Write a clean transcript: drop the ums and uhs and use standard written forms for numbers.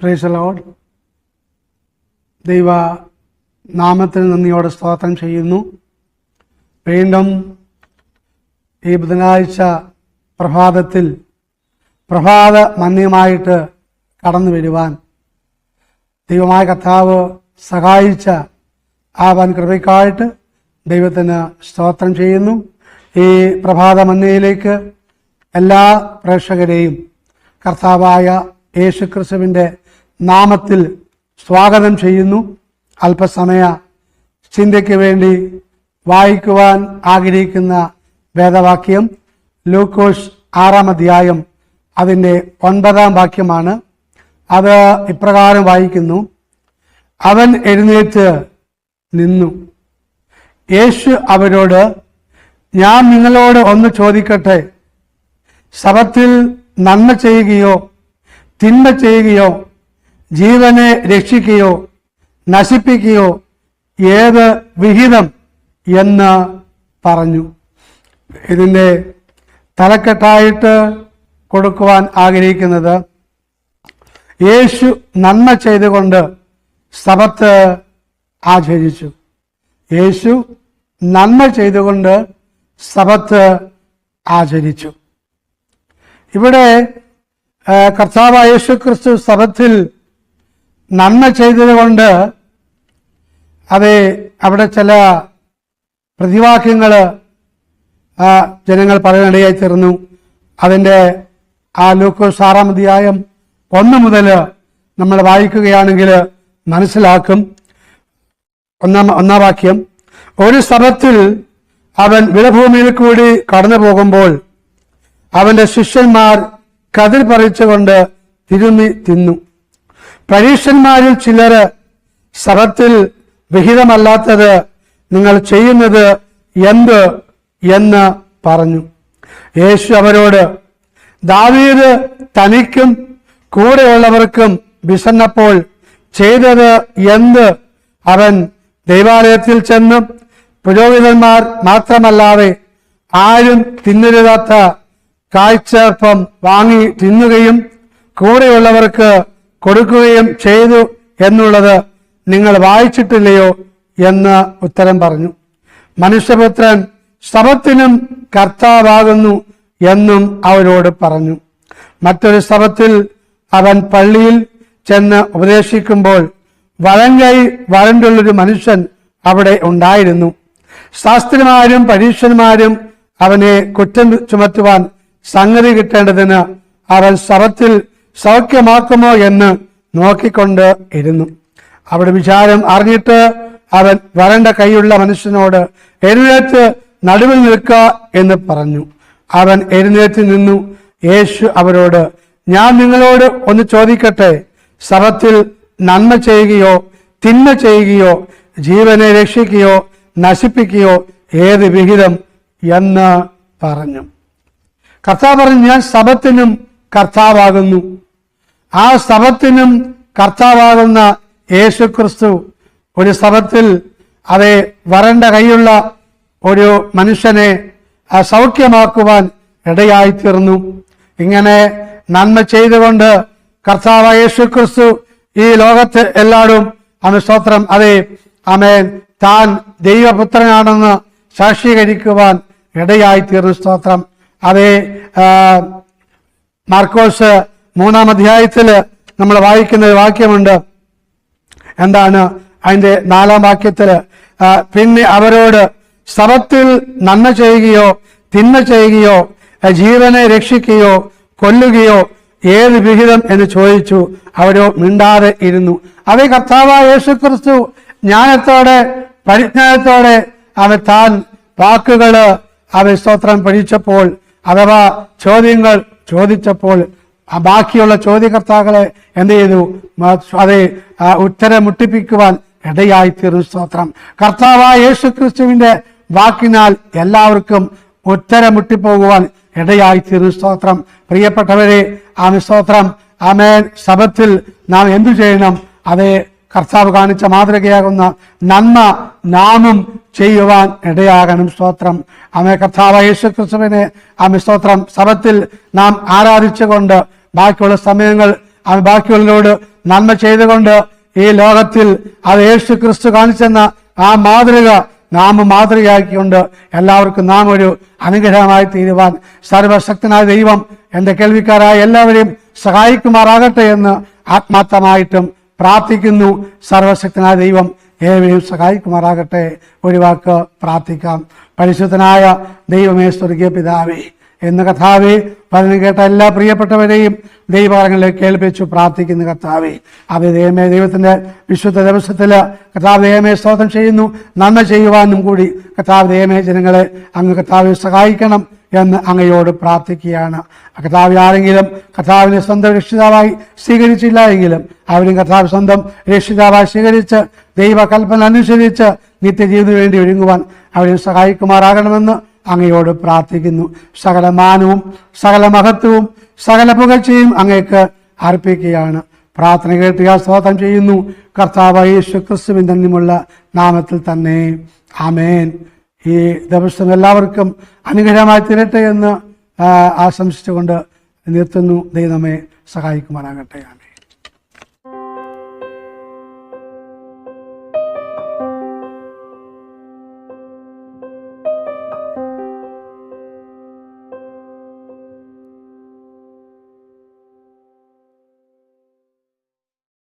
Praise the Lord. ദൈവ നാമത്തിന് നന്ദിയോടെ സ്തോത്രം ചെയ്യുന്നു. വീണ്ടും ഈ ബുധനാഴ്ച പ്രഭാതത്തിൽ പ്രഭാത മന്യമായിട്ട് കടന്നു വരുവാൻ ദൈവമായ കർത്താവ് സഹായിച്ച ആ വൻ കൃപയ്ക്കായിട്ട് ദൈവത്തിന് സ്തോത്രം ചെയ്യുന്നു. ഈ പ്രഭാത മന്യയിലേക്ക് എല്ലാ പ്രേക്ഷകരെയും കർത്താവായ യേശുക്രിസ്തുവിൻ്റെ നാമത്തിൽ സ്വാഗതം ചെയ്യുന്നു. അല്പസമയ ചിന്തയ്ക്ക് വേണ്ടി വായിക്കുവാൻ ആഗ്രഹിക്കുന്ന വേദവാക്യം ലൂക്കോസ് 6-ാം അധ്യായം അതിൻ്റെ 9-ാം വാക്യമാണ്. അത് ഇപ്രകാരം വായിക്കുന്നു: അവൻ എഴുന്നേറ്റ് നിന്നു. യേശു അവരോട്, ഞാൻ നിങ്ങളോട് ഒന്ന് ചോദിക്കട്ടെ, ശബ്ബത്തിൽ നന്മ ചെയ്യുകയോ തിന്മ ചെയ്യുകയോ ജീവനെ രക്ഷിക്കുകയോ നശിപ്പിക്കുകയോ ഏത് വിഹിതം എന്ന് പറഞ്ഞു. ഇതിൻ്റെ തലക്കെട്ടായിട്ട് കൊടുക്കുവാൻ ആഗ്രഹിക്കുന്നത്, യേശു നന്മ ചെയ്തുകൊണ്ട് ശബ്ബത്ത് ആചരിച്ചു. യേശു നന്മ ചെയ്തുകൊണ്ട് ശബ്ബത്ത് ആചരിച്ചു. ഇവിടെ കർത്താവായ യേശുക്രിസ്തു ശബ്ബത്തിൽ നന്മ ചെയ്തതുകൊണ്ട് അവിടെ ചില പ്രതിവാക്യങ്ങൾ ജനങ്ങൾ പറയാനിടയായി തീർന്നു. അതിൻ്റെ ആ ലൂക്കോസ് 6-ാം അധ്യായം 1 മുതൽ നമ്മൾ വായിക്കുകയാണെങ്കിൽ മനസ്സിലാക്കും. ഒന്നാം വാക്യം: ഒരു ശബ്ബത്തിൽ അവൻ വിളഭൂമിയിൽ കൂടി കടന്നു പോകുമ്പോൾ അവന്റെ ശിഷ്യന്മാർ കതിർ പറിച്ചുകൊണ്ട് തിരുമ്മി തിന്നു. പരീശന്മാരിൽ ചിലർ, ശബ്ബത്തിൽ വിഹിതമല്ലാത്തത് നിങ്ങൾ ചെയ്യുന്നത് എന്ത് എന്ന് പറഞ്ഞു. യേശു അവരോട്, ദാവീദ് തനിക്കും കൂടെയുള്ളവർക്കും വിശന്നപ്പോൾ ചെയ്തത് എന്ത്? അവൻ ദൈവാലയത്തിൽ ചെന്ന് പുരോഹിതന്മാർ മാത്രമല്ലാതെ ആരും തിന്നരുതാത്ത കാഴ്ചപ്പം വാങ്ങി തിന്നുകയും കൂടെയുള്ളവർക്ക് കൊടുക്കുകയും ചെയ്തു എന്നുള്ളത് നിങ്ങൾ വായിച്ചിട്ടില്ലയോ എന്ന് ഉത്തരം പറഞ്ഞു. മനുഷ്യപുത്രൻ ശബ്ബത്തിനും കർത്താവാകുന്നു എന്നും അവരോട് പറഞ്ഞു. മറ്റൊരു ശബ്ബത്തിൽ അവൻ പള്ളിയിൽ ചെന്ന് ഉപദേശിക്കുമ്പോൾ വലങ്കൈ വരണ്ടുള്ളൊരു മനുഷ്യൻ അവിടെ ഉണ്ടായിരുന്നു. ശാസ്ത്രിമാരും പരീശന്മാരും അവനെ കുറ്റം ചുമത്തുവാൻ സംഗതി കിട്ടേണ്ടതിന് അവൻ ശബ്ബത്തിൽ സൗഖ്യമാക്കുമോ എന്ന് നോക്കിക്കൊണ്ട് ഇരുന്നു. അവിടെ വിചാരം അറിഞ്ഞിട്ട് അവൻ വരണ്ട കൈയുള്ള മനുഷ്യനോട്, എഴുന്നേറ്റ് നടുവിൽ നിൽക്ക എന്ന് പറഞ്ഞു. അവൻ എഴുന്നേറ്റ് നിന്നു. യേശു അവരോട്, ഞാൻ നിങ്ങളോട് ഒന്ന് ചോദിക്കട്ടെ, ശബ്ബത്തിൽ നന്മ ചെയ്യുകയോ തിന്മ ചെയ്യുകയോ ജീവനെ രക്ഷിക്കുകയോ നശിപ്പിക്കുകയോ ഏത് വിഹിതം എന്ന് പറഞ്ഞു. കർത്താവ് പറഞ്ഞു, ഞാൻ ശബ്ബത്തിനും കർത്താവാകുന്നു. ആ ശബ്ബത്തിനും കർത്താവാകുന്ന യേശുക്രിസ്തു ഒരു ശബ്ബത്തിൽ വരണ്ട കൈയുള്ള ഒരു മനുഷ്യനെ സൗഖ്യമാക്കുവാൻ ഇടയായിത്തീർന്നു. ഇങ്ങനെ നന്മ ചെയ്തുകൊണ്ട് കർത്താവായ യേശുക്രിസ്തു ഈ ലോകത്ത് എല്ലാവരും സ്തോത്രം ആമേൻ താൻ ദൈവപുത്രനാണെന്ന് സാക്ഷീകരിക്കുവാൻ ഇടയായിത്തീർന്നു. സ്തോത്രം. മാർക്കോസ് 3-ാം അധ്യായത്തിൽ നമ്മൾ വായിക്കുന്ന ഒരു വാക്യമുണ്ട്. എന്താണ് അതിൻ്റെ 4-ാം വാക്യത്തിൽ? പിന്നെ അവരോട്, ശബ്ബത്തിൽ നന്മ ചെയ്യുകയോ തിന്മ ചെയ്യുകയോ ജീവനെ രക്ഷിക്കുകയോ കൊല്ലുകയോ ഏത് വിഹിതം എന്ന് ചോദിച്ചു. അവരോ മിണ്ടാതെ ഇരുന്നു. കർത്താവായ യേശുക്രിസ്തു ജ്ഞാനത്തോടെ പരിജ്ഞാനത്തോടെ താൻ വാക്കുകൾ സ്തോത്രം പഠിച്ചപ്പോൾ, അഥവാ ചോദ്യങ്ങൾ ചോദിച്ചപ്പോൾ ബാക്കിയുള്ള ചോദ്യകർത്താക്കളെ എന്ത് ചെയ്തു? ഉത്തരം മുട്ടിപ്പിക്കുവാൻ ഇടയായിത്തീർന്നു. സ്തോത്രം. കർത്താവായ യേശുക്രിസ്തുവിന്റെ വാക്കിനാൽ എല്ലാവർക്കും ഉത്തരം മുട്ടിപ്പോകുവാൻ ഇടയായിത്തീർന്നു. സ്തോത്രം. പ്രിയപ്പെട്ടവരെ, സ്തോത്രം. ആമേൻ. ശബ്ബത്തിൽ നാം എന്തു ചെയ്യണം? കർത്താവ് കാണിച്ച മാതൃകയാകുന്ന നന്മ നാമും ചെയ്യുവാൻ ഇടയാകണം. സ്തോത്രം. കർത്താവായ യേശുക്രിസ്തുവിനെ സ്തോത്രം ശബ്ബത്തിൽ നാം ആരാധിച്ചുകൊണ്ട് ബാക്കിയുള്ള സമയങ്ങൾ അവൻ ബാക്കിയുള്ളവരോട് നന്മ ചെയ്തുകൊണ്ട് ഈ ലോകത്തിൽ അത് യേശു ക്രിസ്തു കാണിച്ചെന്ന ആ മാതൃക നാം മാതൃകയാക്കിക്കൊണ്ട് എല്ലാവർക്കും നാം ഒരു അനുഗ്രഹമായി തീരുവാൻ സർവശക്തനായ ദൈവം എൻ്റെ കേൾവിക്കാരായ എല്ലാവരെയും സഹായിക്കുമാറാകട്ടെ എന്ന് ആത്മാർത്ഥമായിട്ടും പ്രാർത്ഥിക്കുന്നു. സർവശക്തനായ ദൈവം ഏവരെയും സഹായിക്കുമാറാകട്ടെ. ഒരു വാക്ക് പ്രാർത്ഥിക്കാം. പരിശുദ്ധനായ ദൈവമേ, സ്വർഗീയ പിതാവേ, എന്ന് കർത്താവേ പറഞ്ഞു കേട്ട എല്ലാ പ്രിയപ്പെട്ടവരെയും ദൈവകരങ്ങളിലേക്ക് കേൾപ്പിച്ചു പ്രാർത്ഥിക്കുന്ന കർത്താവേ, ദൈവമേ ദൈവത്തിന്റെ വിശുദ്ധ ദിവസത്തിൽ കർത്താവ് ദൈവമേ സ്തോത്രം ചെയ്യുന്നു. നന്മ ചെയ്യുവാനും കൂടി കർത്താവ് ദൈവമേ ജനങ്ങളെ അങ്ങ് കർത്താവെ സഹായിക്കണം എന്ന് അങ്ങയോട് പ്രാർത്ഥിക്കുകയാണ്. കർത്താവ് ആരെങ്കിലും കർത്താവിനെ സ്വന്തം രക്ഷിതാവായി സ്വീകരിച്ചില്ല എങ്കിലും അവരും കർത്താവ് സ്വന്തം രക്ഷിതാവായി സ്വീകരിച്ച് ദൈവകൽപ്പന അനുസരിച്ച് നിത്യജീവിതത്തിന് വേണ്ടി ഒരുങ്ങുവാൻ അവരെ സഹായിക്കുമാറാകണമെന്ന് അങ്ങയോട് പ്രാർത്ഥിക്കുന്നു. സകല മാനവും സകല മഹത്വവും സകല പുകഴ്ചയും അങ്ങേക്ക് അർപ്പിക്കുകയാണ്. പ്രാർത്ഥന കേട്ട് സ്തോത്രം ചെയ്യുന്നു കർത്താവ് യേശു ക്രിസ്തുവിൻ തന്നെയുള്ള നാമത്തിൽ തന്നെ. ആമേൻ. ഈ ദിവസം എല്ലാവർക്കും അനുഗ്രഹമായി തീരട്ടെ എന്ന് ആശംസിച്ചുകൊണ്ട് നിർത്തുന്നു. ദൈവം നമ്മെ സഹായിക്കുമാറാകട്ടെ. ആമേൻ.